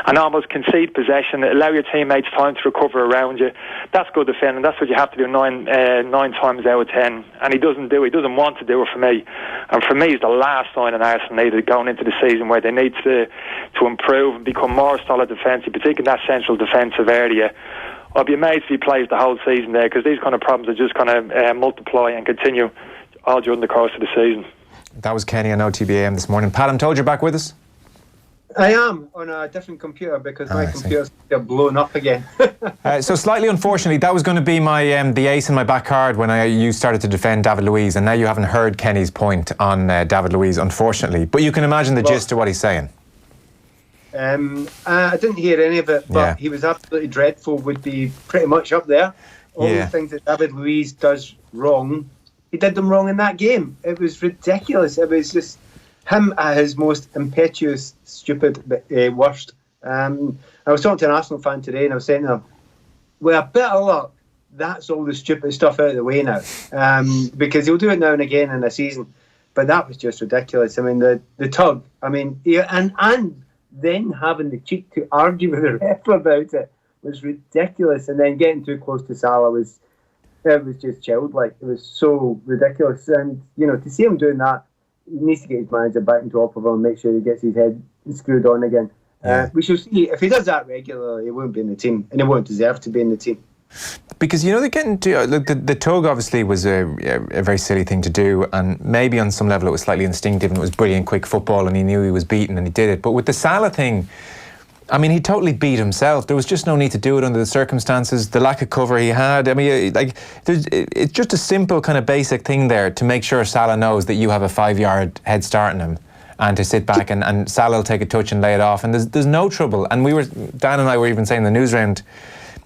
and almost concede possession, allow your teammates time to recover around you. That's good defending. That's what you have to do nine times out of 10. And he doesn't do it. He doesn't want to do it for me. And for me, he's the last sign in Arsenal needed going into the season where they need to improve and become more solid defensive, particularly in that central defensive area. I'll be amazed if he plays the whole season there, because these kind of problems are just going to multiply and continue all during the course of the season. That was Kenny on OTBAM this morning. Pat, I'm told you're back with us. I am on a different computer because my computer's blown up again. So slightly unfortunately, that was going to be my the ace in my back card when you started to defend David Luiz, and now you haven't heard Kenny's point on David Luiz, unfortunately. But you can imagine the gist of what he's saying. I didn't hear any of it, but he was absolutely dreadful, would be pretty much up there. All the things that David Luiz does wrong, he did them wrong in that game. It was ridiculous. It was just him at his most impetuous, stupid, worst. I was talking to an Arsenal fan today, and I was saying to him, with a bit of luck, that's all the stupid stuff out of the way now. Because he'll do it now and again in a season. But that was just ridiculous. I mean, the tug. I mean, and then having the cheek to argue with the ref about it was ridiculous. And then getting too close to Salah was just childlike. It was so ridiculous. And, to see him doing that, he needs to get his manager back on top of him and make sure he gets his head screwed on again. We shall see. If he does that regularly, he won't be in the team, and he won't deserve to be in the team. Because, they're getting to... Look, the tug obviously was a very silly thing to do, and maybe on some level it was slightly instinctive, and it was brilliant, quick football, and he knew he was beaten, and he did it. But with the Salah thing, I mean, he totally beat himself. There was just no need to do it under the circumstances, the lack of cover he had. I mean, it's just a simple kind of basic thing there to make sure Salah knows that you have a 5-yard head start on him, and to sit back and Salah will take a touch and lay it off. And there's no trouble. And Dan and I were even saying in the news round,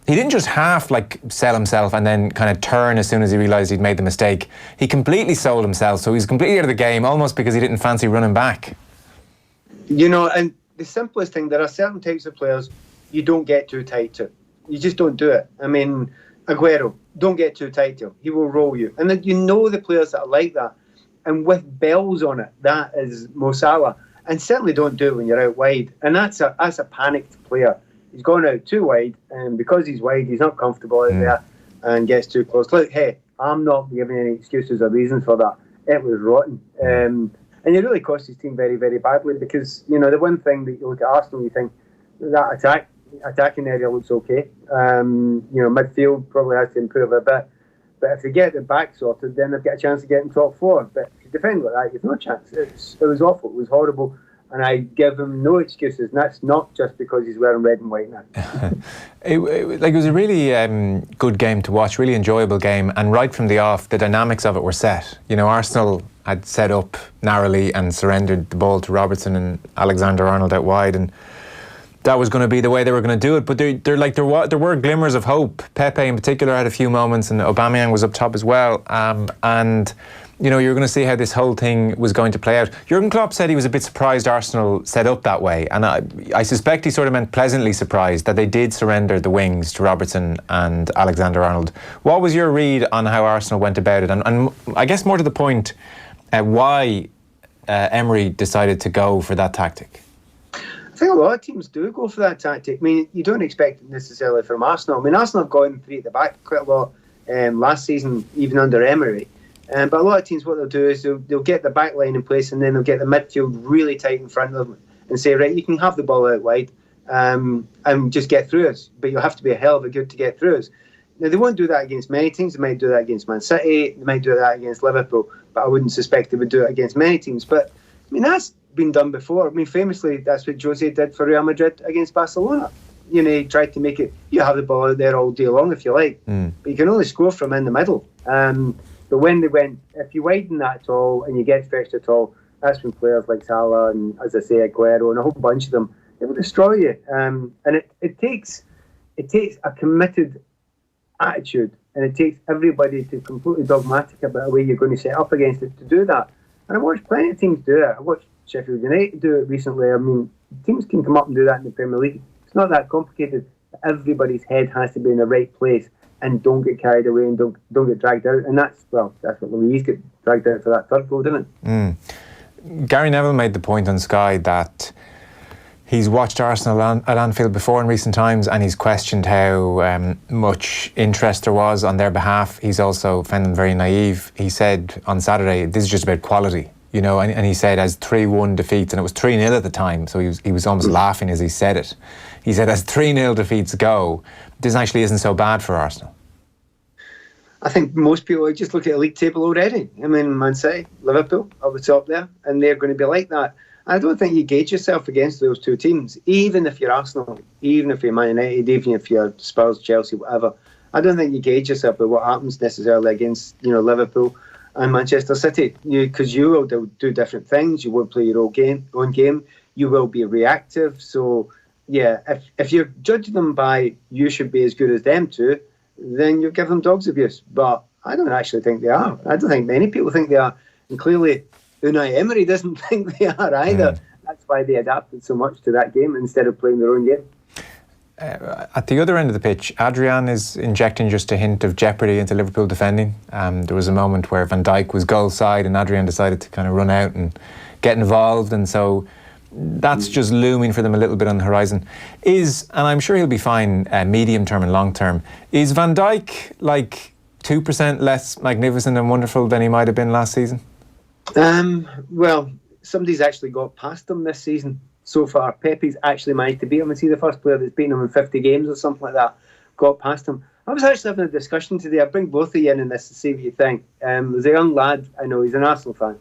he didn't just half sell himself and then kind of turn as soon as he realised he'd made the mistake. He completely sold himself, so he's completely out of the game, almost because he didn't fancy running back. And the simplest thing, there are certain types of players you don't get too tight to. You just don't do it. I mean, Aguero, don't get too tight to him. He will roll you. And then the players that are like that. And with bells on it, that is Mo Salah. And certainly don't do it when you're out wide. And that's a panicked player. He's gone out too wide, and because he's wide, he's not comfortable out there and gets too close. Look, hey, I'm not giving any excuses or reasons for that. It was rotten. And it really cost his team very, very badly, because, the one thing that you look at Arsenal, you think, that attacking area looks okay. Midfield probably has to improve a bit. But if they get the back sorted, then they've got a chance to get in top 4. But if you defend like that, you've no chance. It was awful. It was horrible. And I give him no excuses, and that's not just because he's wearing red and white now. It was a really good game to watch, really enjoyable game, and right from the off, the dynamics of it were set. Arsenal had set up narrowly and surrendered the ball to Robertson and Alexander-Arnold out wide, and that was going to be the way they were going to do it. But there were glimmers of hope. Pepe in particular had a few moments, and Aubameyang was up top as well, and you're going to see how this whole thing was going to play out. Jurgen Klopp said he was a bit surprised Arsenal set up that way, and I suspect he sort of meant pleasantly surprised that they did surrender the wings to Robertson and Alexander-Arnold. What was your read on how Arsenal went about it, and I guess more to the point, why Emery decided to go for that tactic? I think a lot of teams do go for that tactic. I mean, you don't expect it necessarily from Arsenal. I mean, Arsenal have gone 3 at the back quite a lot last season, even under Emery. But a lot of teams, what they'll do is they'll get the back line in place, and then they'll get the midfield really tight in front of them and say, right, you can have the ball out wide and just get through us. But you'll have to be a hell of a good to get through us. Now, they won't do that against many teams. They might do that against Man City. They might do that against Liverpool. But I wouldn't suspect they would do it against many teams. But, I mean, that's been done before. I mean, famously, that's what Jose did for Real Madrid against Barcelona. He tried to make it, you have the ball out there all day long if you like. But you can only score from in the middle. But when they went, if you widen that at all and you get stretched at all, that's when players like Salah and, as I say, Aguero and a whole bunch of them, they will destroy you. And it takes a committed attitude, and it takes everybody to completely dogmatic about the way you're going to set up against it to do that. And I watched plenty of teams do it. I watched Sheffield United do it recently. I mean, teams can come up and do that in the Premier League. It's not that complicated. Everybody's head has to be in the right place. And don't get carried away and don't get dragged out. And that's what Luiz got dragged out for that third goal, didn't it? Gary Nevin made the point on Sky that He's watched Arsenal at Anfield before in recent times, and he's questioned how much interest there was on their behalf. He's also found them very naive. He said on Saturday, this is just about quality, you know, and he said as 3-1 defeats, and it was 3-0 at the time, so he was almost laughing as he said it. He said as 3-0 defeats go, this actually isn't so bad for Arsenal. I think most people just look at the league table already. I mean, Man City, Liverpool up the top there, and they're going to be like that. I don't think you gauge yourself against those two teams, even if you're Arsenal, even if you're Man United, even if you're Spurs, Chelsea, whatever. I don't think you gauge yourself with what happens necessarily against, you know, Liverpool and Manchester City, because you will do different things. You won't play your own game. You will be reactive. So, yeah, if you're judging them by you should be as good as them two, then you give them dog's abuse. But I don't actually think they are. I don't think many people think they are. And clearly, Unai Emery doesn't think they are either. That's why they adapted so much to that game instead of playing their own game. At the other end of the pitch, Adrian is injecting just a hint of jeopardy into Liverpool defending. There was a moment where Van Dijk was goal side and Adrian decided to kind of run out and get involved, and so that's just looming for them a little bit on the horizon. And I'm sure he'll be fine medium term and long term, is Van Dijk like 2% less magnificent and wonderful than he might have been last season? Well, somebody's actually got past him this season so far. Pepe's actually managed to beat him. Is he the first player that's beaten him in 50 games or something like that? Got past him. I was actually having a discussion today. I'll bring both of you in this to see what you think. There's a young lad, I know, he's an Arsenal fan,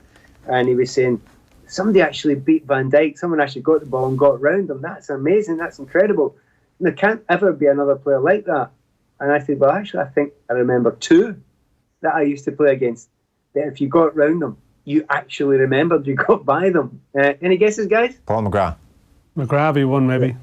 and he was saying, somebody actually beat Van Dijk. Someone actually got the ball and got round him. That's amazing. That's incredible. And there can't ever be another player like that. And I said, well, actually, I think I remember two that I used to play against, that if you got round them, you actually remembered you got by them. Any guesses, guys? Paul McGrath. McGravy won, maybe.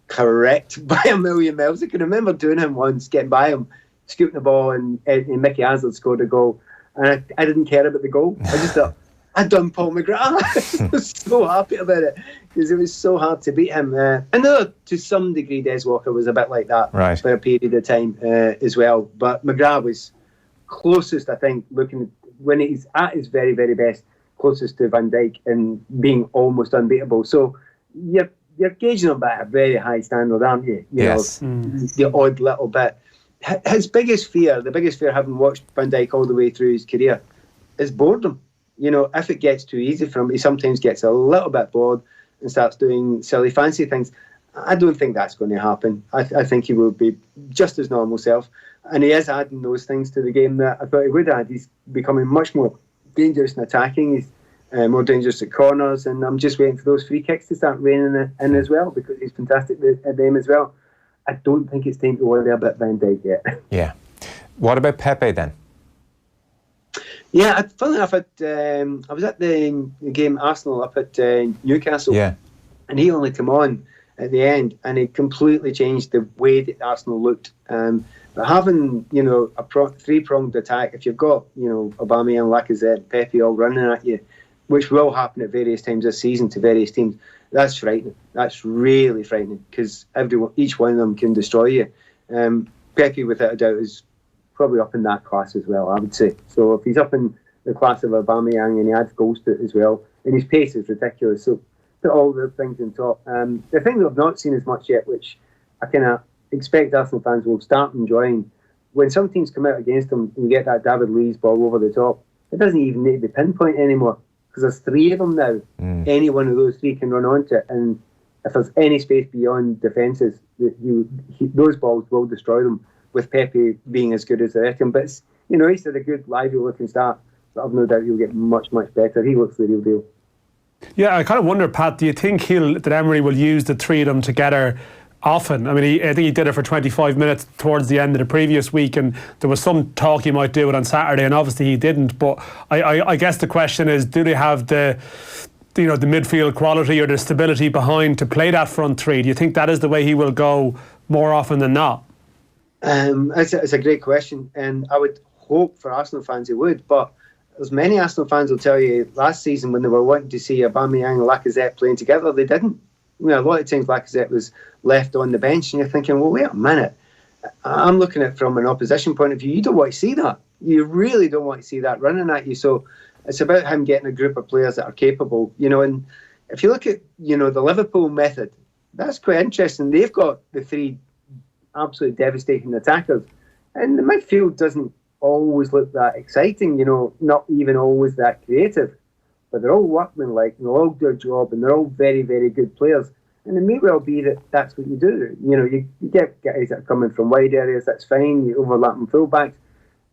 Correct. By a million miles. I can remember doing him once, getting by him, scooping the ball, and Mickey Hazard scored a goal. And I didn't care about the goal. I just thought, I'd done Paul McGrath. I was so happy about it because it was so hard to beat him. I know to some degree Des Walker was a bit like that for a period of time as well. But McGrath was closest, I think, looking when he's at his very, very best, closest to Van Dijk and being almost unbeatable. So you're gauging him by a very high standard, aren't you? Yes. The odd little bit. His biggest fear, having watched Van Dijk all the way through his career, is boredom. You know, if it gets too easy for him, he sometimes gets a little bit bored and starts doing silly, fancy things. I don't think that's going to happen. I think he will be just his normal self. And he is adding those things to the game that I thought he would add. He's becoming much more dangerous in attacking. He's more dangerous at corners. And I'm just waiting for those free kicks to start raining in as well, because he's fantastic at them as well. I don't think it's time to worry about Van Dijk yet. Yeah. What about Pepe then? Yeah, funnily enough, I was at the game Arsenal up at Newcastle. Yeah. And he only came on at the end, and it completely changed the way that Arsenal looked. But having, you know, a three-pronged attack, if you've got, you know, Aubameyang, Lacazette, Pepe all running at you, which will happen at various times this season to various teams, that's frightening. That's really frightening, because each one of them can destroy you. Pepe, without a doubt, is probably up in that class as well, I would say. So if he's up in the class of Aubameyang and he adds goals to it as well, and his pace is ridiculous, so put all the things on top. The thing that I've not seen as much yet, which I kind of expect Arsenal fans will start enjoying, when some teams come out against them and you get that David Luiz ball over the top, it doesn't even need to be pinpoint anymore, because there's three of them now. Any one of those three can run onto it, and if there's any space beyond defences, those balls will destroy them, with Pepe being as good as the rest of him. But it's, you know, he's had a good, lively looking start, but I've no doubt he'll get much, much better. He looks the real deal. Yeah, I kind of wonder, Pat, do you think that Emery will use the three of them together often? I mean, I think he did it for 25 minutes towards the end of the previous week, and there was some talk he might do it on Saturday, and obviously he didn't. But I guess the question is, do they have the midfield quality or the stability behind to play that front three? Do you think that is the way he will go more often than not? It's a great question, and I would hope for Arsenal fans he would, but as many Arsenal fans will tell you, last season when they were wanting to see Aubameyang and Lacazette playing together, they didn't. You know, a lot of times Lacazette was left on the bench, and you're thinking, well, wait a minute. I'm looking at it from an opposition point of view. You don't want to see that. You really don't want to see that running at you. So it's about him getting a group of players that are capable, you know, and if you look at, the Liverpool method, that's quite interesting. They've got the 3 absolutely devastating attackers, and the midfield doesn't always look that exciting, not even always that creative, but they're all workmanlike and they'll all do a job, and they're all very, very good players. And it may well be that that's what you do. You get guys that are coming from wide areas, that's fine, you overlap them fullbacks,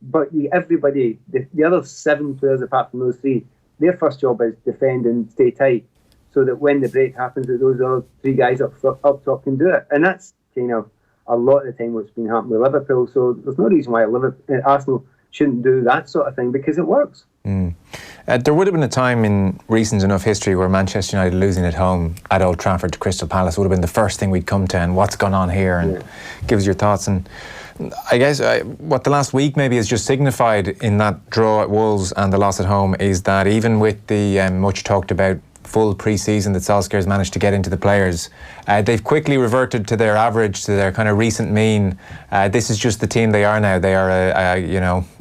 but everybody, the other 7 players apart from those 3, their first job is defend and stay tight, so that when the break happens, that those other 3 guys up top can do it. And that's kind of a lot of the time what's been happening with Liverpool. So there's no reason why Arsenal shouldn't do that sort of thing, because it works. There would have been a time in recent enough history where Manchester United losing at home at Old Trafford to Crystal Palace would have been the first thing we'd come to, and what's gone on here, and give us your thoughts. And I guess what the last week maybe has just signified in that draw at Wolves and the loss at home is that even with the much talked about full pre-season that Solskjaer's managed to get into the players, they've quickly reverted to their average, to their kind of recent mean. This is just the team they are now. They are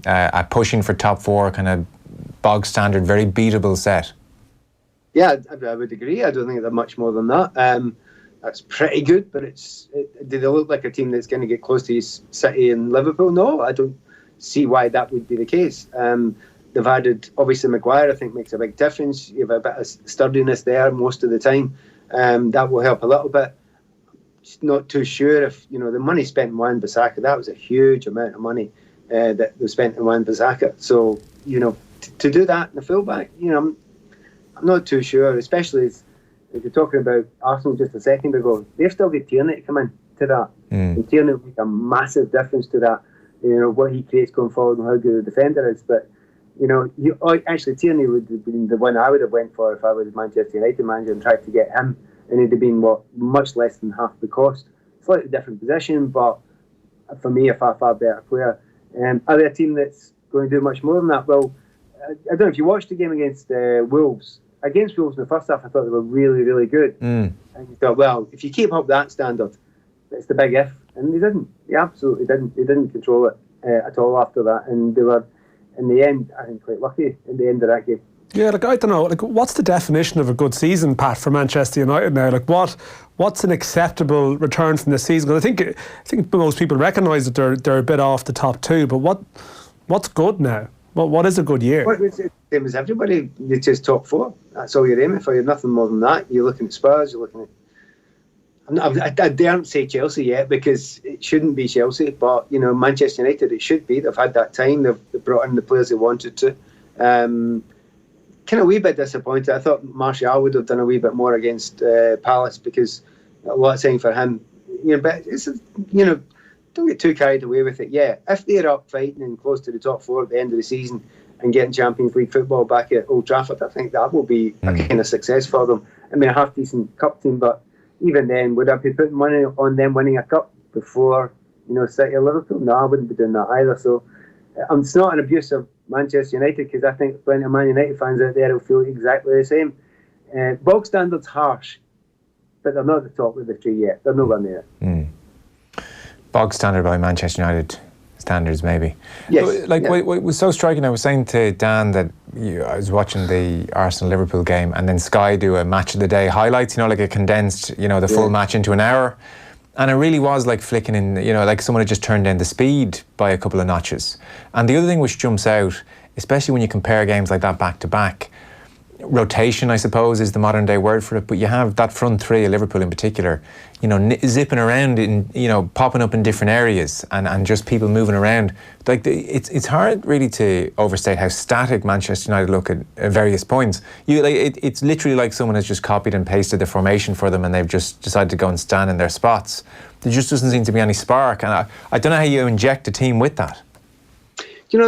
a pushing for top 4 kind of bog standard, very beatable set. Yeah, I would agree. I don't think they're much more than that. That's pretty good, but do they look like a team that's going to get close to City and Liverpool? No, I don't see why that would be the case. They've added, obviously, Maguire, I think, makes a big difference. You have a bit of sturdiness there most of the time. That will help a little bit. Just not too sure if, the money spent in Wan-Bissaka, that was a huge amount of money that was spent in Wan-Bissaka. So, to do that in the fullback, I'm not too sure, especially if you're talking about Arsenal just a second ago. They've still got Tierney to come in to that. And Tierney will make a massive difference to that, what he creates going forward and how good a defender is. But, actually Tierney would have been the one I would have went for if I was Manchester United manager and tried to get him, and he'd have been, much less than half the cost. Slightly different position, but for me, a far, far better player. Are they a team that's going to do much more than that? Well, I don't know if you watched the game against Wolves. Against Wolves in the first half, I thought they were really, really good. And you thought, well, if you keep up that standard, it's the big if. And they didn't. They absolutely didn't. They didn't control it at all after that. And they were, in the end, I think, quite lucky in the end of that game. Yeah, I don't know. What's the definition of a good season, Pat, for Manchester United now? What's an acceptable return from this season? Because I think most people recognise that they're a bit off the top 2. But what's good now? What is a good year? Well, it's the same as everybody. It's just top 4. That's all you're aiming for. You're nothing more than that. You're looking at Spurs. You're looking at. I daren't say Chelsea yet, because it shouldn't be Chelsea. But Manchester United, it should be. They've had that time. They've brought in the players they wanted to. Kind of a wee bit disappointed. I thought Martial would have done a wee bit more against Palace, because a lot of time for him. But it's don't get too carried away with it. Yeah, if they're up fighting and close to the top 4 at the end of the season and getting Champions League football back at Old Trafford, I think that will be a kind of success for them. I mean, a half-decent cup team, but even then, would I be putting money on them winning a cup before, City or Liverpool? No, I wouldn't be doing that either. So it's not an abuse of Manchester United, because I think plenty of Man United fans out there will feel exactly the same. Bog standard's harsh, but they're not at the top of the tree yet. They're nowhere near. Bog standard by Manchester United standards, maybe. Yes. What was so striking, I was saying to Dan that I was watching the Arsenal-Liverpool game, and then Sky do a match of the day highlights, like a condensed, the full match into an hour. And it really was like flicking in, like someone had just turned down the speed by a couple of notches. And the other thing which jumps out, especially when you compare games like that back to back, rotation, I suppose, is the modern day word for it. But you have that front 3, Liverpool in particular, zipping around in, popping up in different areas, and just people moving around. Like it's hard really to overstate how static Manchester United look at various points. It's literally like someone has just copied and pasted the formation for them, and they've just decided to go and stand in their spots. There just doesn't seem to be any spark, and I don't know how you inject a team with that.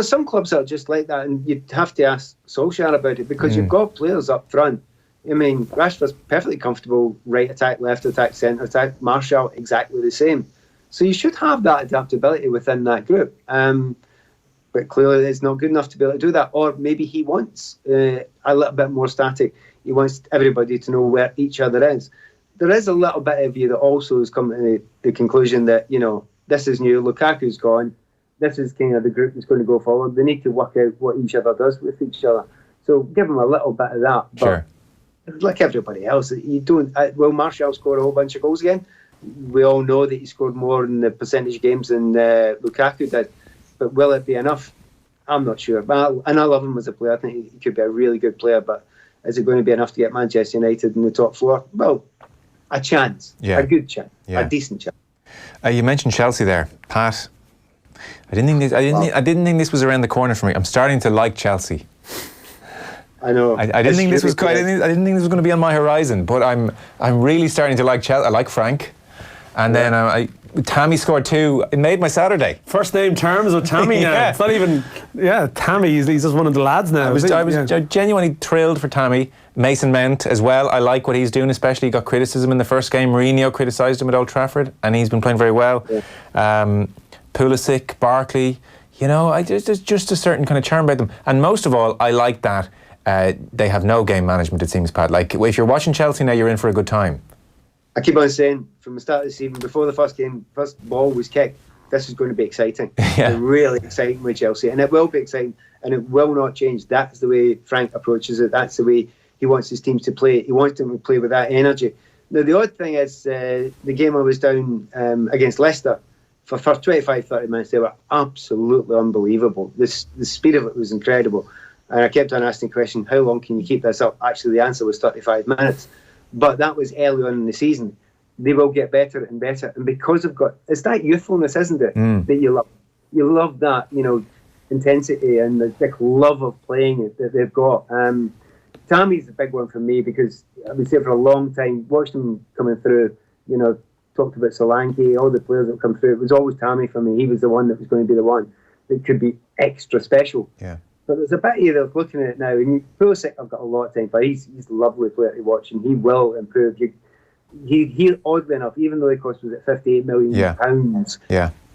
Some clubs are just like that, and you'd have to ask Solskjaer about it, because you've got players up front. I mean, Rashford's perfectly comfortable right attack, left attack, centre attack. Martial, exactly the same. So you should have that adaptability within that group. But clearly it's not good enough to be able to do that. Or maybe he wants a little bit more static. He wants everybody to know where each other is. There is a little bit of you that also has come to the conclusion that, this is new, Lukaku's gone. This is kind of the group that's going to go forward. They need to work out what each other does with each other. So give them a little bit of that. But sure. like everybody else, you don't. Will Martial score a whole bunch of goals again? We all know that he scored more in the percentage games than Lukaku did, but will it be enough? I'm not sure. And I love him as a player. I think he could be a really good player, but is it going to be enough to get Manchester United in the top 4? Well, a chance, a good chance, a decent chance. You mentioned Chelsea there, Pat. I didn't think this was around the corner for me. I'm starting to like Chelsea. I know. I didn't think this was quite. I didn't think this was going to be on my horizon, but I'm really starting to like Chelsea. I like Frank, and then Tammy scored 2. It made my Saturday. First name terms with Tammy now. It's not even. Tammy. He's just one of the lads now. I was genuinely thrilled for Tammy. Mason Mount as well. I like what he's doing. Especially he got criticism in the first game. Mourinho criticised him at Old Trafford, and he's been playing very well. Yeah. Pulisic, Barkley. There's just a certain kind of charm about them, and most of all, I like that. They have no game management, it seems, Pat. Like, if you're watching Chelsea now, you're in for a good time. I keep on saying, from the start of the season, before the first ball was kicked, this is going to be exciting. Really exciting with Chelsea. And it will be exciting, and it will not change. That's the way Frank approaches it. That's the way he wants his teams to play. He wants them to play with that energy. Now, the odd thing is, the game I was down against Leicester, for the first 25, 30 minutes, they were absolutely unbelievable. The speed of it was incredible. And I kept on asking the question, how long can you keep this up? Actually, the answer was 35 minutes. But that was early on in the season. They will get better and better. And because it's that youthfulness, isn't it, that you love. You love that, intensity and the love of playing it that they've got. Tammy's a big one for me because I would say for a long time, watched him coming through, talked about Solanke, all the players that come through. It was always Tammy for me. He was the one that was going to be the one that could be extra special. Yeah. But there's a bit here of looking at it now, and Pulisic, I've got a lot of time for. He's a lovely player to watch, and he will improve. He oddly enough, even though he cost was at £58 million pounds,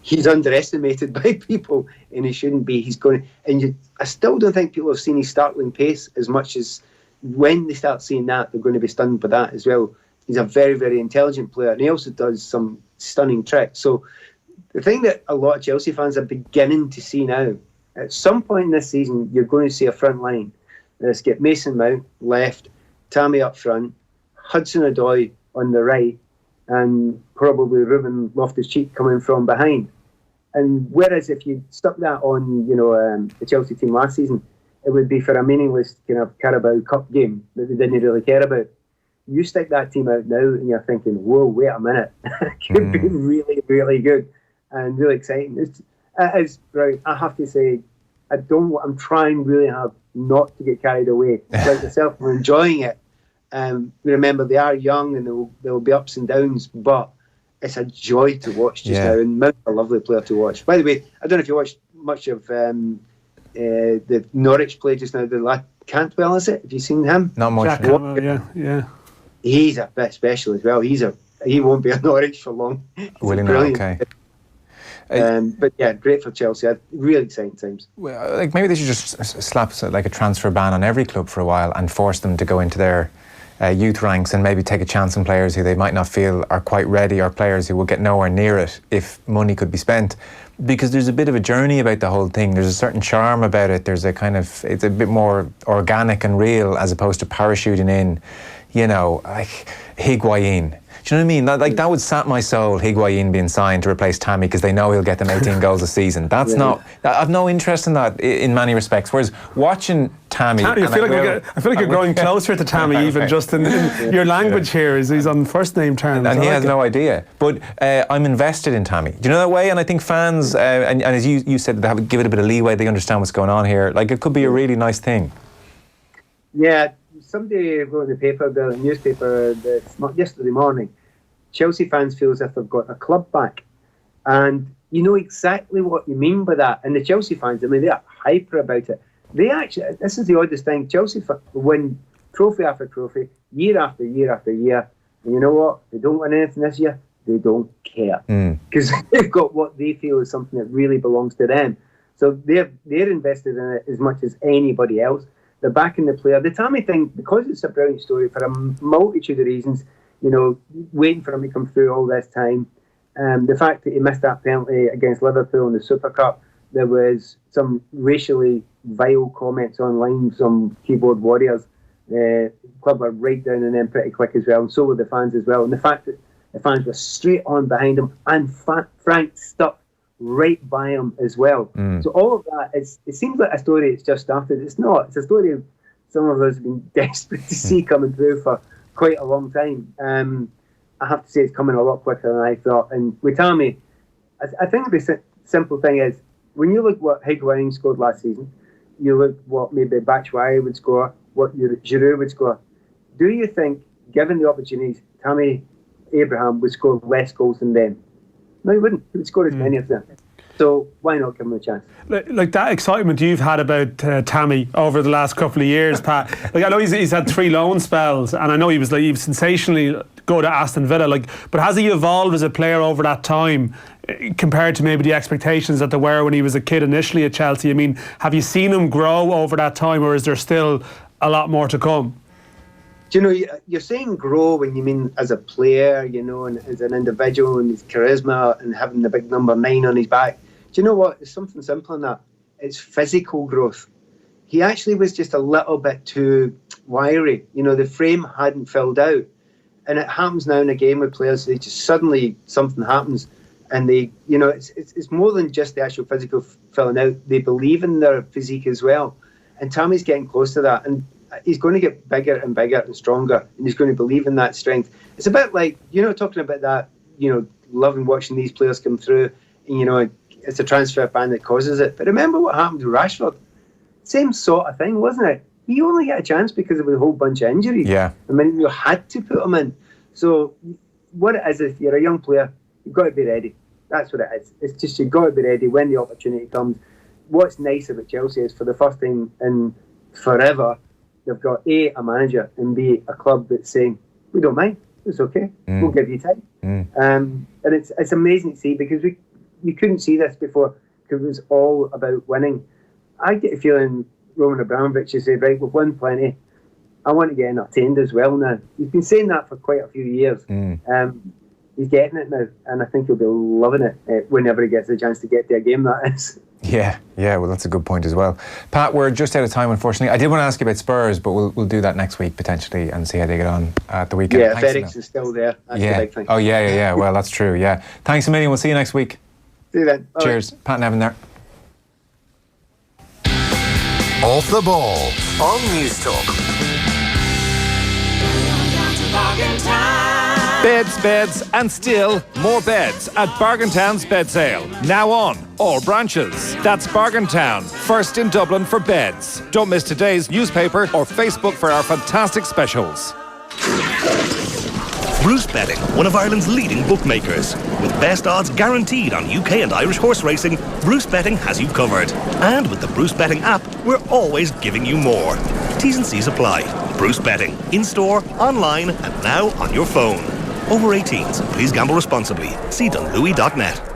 he's underestimated by people, and he shouldn't be. He's going, I still don't think people have seen his startling pace as much as when they start seeing that, they're going to be stunned by that as well. He's a very, very intelligent player, and he also does some stunning tricks. So the thing that a lot of Chelsea fans are beginning to see now, at some point in this season, you're going to see a front line. Let's get Mason Mount left, Tammy up front, Hudson-Odoi on the right, and probably Ruben Loftus-Cheek coming from behind. And whereas if you stuck that on, the Chelsea team last season, it would be for a meaningless kind of Carabao Cup game that they didn't really care about. You stick that team out now, and you're thinking, "Whoa, wait a minute! It could be really, really good and really exciting." It is right. I have to say, I'm trying really hard not to get carried away. Like yourself, we're enjoying it. Remember, they are young, and there will be ups and downs, but it's a joy to watch just now. And Mount's a lovely player to watch. By the way, I don't know if you watched much of the Norwich play just now. The lad Cantwell, is it? Have you seen him? Not much. Yeah. He's a bit special as well. He won't be a Norwich for long. Willing, okay. But yeah, great for Chelsea. Really exciting times. Well, maybe they should just slap a transfer ban on every club for a while and force them to go into their youth ranks and maybe take a chance on players who they might not feel are quite ready, or players who will get nowhere near it if money could be spent. Because there's a bit of a journey about the whole thing. There's a certain charm about it. There's it's a bit more organic and real as opposed to parachuting in, like Higuain. Do you know what I mean? That would sap my soul, Higuain being signed to replace Tammy because they know he'll get them 18 goals a season. That's not... I've no interest in that in many respects. Whereas watching Tammy... I feel like you're growing closer to Tammy even just in your language here. He's on first name terms. And he has no idea. But I'm invested in Tammy. Do you know that way? And I think fans, and as you said, they give it a bit of leeway. They understand what's going on here. It could be a really nice thing. Yeah. Somebody wrote in the newspaper yesterday morning, Chelsea fans feel as if they've got a club back. And you know exactly what you mean by that. And the Chelsea fans, they are hyper about it. They actually, this is the oddest thing, Chelsea win trophy after trophy, year after year after year. And you know what? They don't win anything this year, they don't care. Because they've got what they feel is something that really belongs to them. So they're invested in it as much as anybody else. They're backing the player. The Tammy thing, because it's a brilliant story for a multitude of reasons, waiting for him to come through all this time. The fact that he missed that penalty against Liverpool in the Super Cup, there was some racially vile comments online, some keyboard warriors The club were right down on them pretty quick as well, and so were the fans as well. And the fact that the fans were straight on behind him, and Frank stuck right by him as well. So all of that, it seems like a story that's just started. It's not. It's a story some of us have been desperate to see coming through for quite a long time. I have to say it's coming a lot quicker than I thought. And with Tammy, I think the simple thing is, when you look what Higuain scored last season, you look what maybe Batshuayi would score, what Giroud would score. Do you think, given the opportunities, Tammy Abraham would score less goals than them? No, he wouldn't. He would score as many of them. So why not give him a chance? Like that excitement you've had about Tammy over the last couple of years, Pat. Like, I know he's had 3 loan spells, and I know he was sensationally good at Aston Villa. But has he evolved as a player over that time compared to maybe the expectations that there were when he was a kid initially at Chelsea? I mean, have you seen him grow over that time, or is there still a lot more to come? Do you know, you're saying grow when you mean as a player, and as an individual, and his charisma and having the big number 9 on his back. Do you know what? It's something simpler than that. It's physical growth. He actually was just a little bit too wiry. The frame hadn't filled out. And it happens now and again with players. They just suddenly, something happens. And they, it's more than just the actual physical filling out. They believe in their physique as well. And Tammy's getting close to that. And he's going to get bigger and bigger and stronger. And he's going to believe in that strength. It's a bit like, talking about that, loving watching these players come through. And, it's a transfer ban that causes it. But remember what happened to Rashford? Same sort of thing, wasn't it? He only got a chance because of a whole bunch of injuries. Yeah. I mean, you had to put him in. So what it is, if you're a young player, you've got to be ready. That's what it is. It's just you've got to be ready when the opportunity comes. What's nice about Chelsea is, for the first time in forever, they've got A, a manager, and B, a club that's saying, we don't mind. It's okay. We'll give you time. And it's amazing to see, because you couldn't see this before, because it was all about winning. I get a feeling Roman Abramovich is saying, right, we've won plenty. I want to get entertained as well now. He's been saying that for quite a few years. He's getting it now, and I think he'll be loving it whenever he gets the chance to get to a game, that is. Yeah, well, that's a good point as well. Pat, we're just out of time, unfortunately. I did want to ask you about Spurs, but we'll do that next week, potentially, and see how they get on at the weekend. Yeah, if Eriksen's still there, that's the big thing. Oh, yeah. Well, that's true, yeah. Thanks a million. We'll see you next week. See you then. Cheers. Right. Pat Nevin there. Off the Ball on News Talk. Beds, and still more beds at Bargaintown's Bed Sale. Now on all branches. That's Bargaintown, first in Dublin for beds. Don't miss today's newspaper or Facebook for our fantastic specials. Bruce Betting, one of Ireland's leading bookmakers. With best odds guaranteed on UK and Irish horse racing, Bruce Betting has you covered. And with the Bruce Betting app, we're always giving you more. T's and C's apply. Bruce Betting, in-store, online, and now on your phone. Over 18s, please gamble responsibly. See dunlewy.net.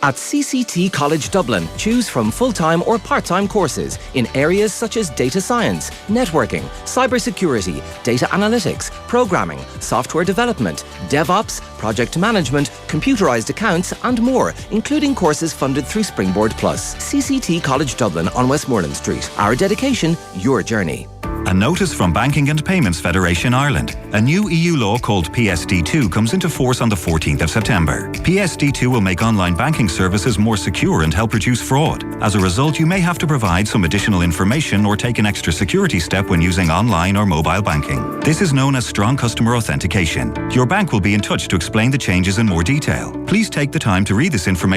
At CCT College Dublin, choose from full-time or part-time courses in areas such as data science, networking, cybersecurity, data analytics, programming, software development, DevOps, project management, computerized accounts, and more, including courses funded through Springboard Plus. CCT College Dublin on Westmoreland Street. Our dedication, your journey. A notice from Banking and Payments Federation Ireland. A new EU law called PSD2 comes into force on the 14th of September. PSD2 will make online banking services more secure and help reduce fraud. As a result, you may have to provide some additional information or take an extra security step when using online or mobile banking. This is known as strong customer authentication. Your bank will be in touch to explain the changes in more detail. Please take the time to read this information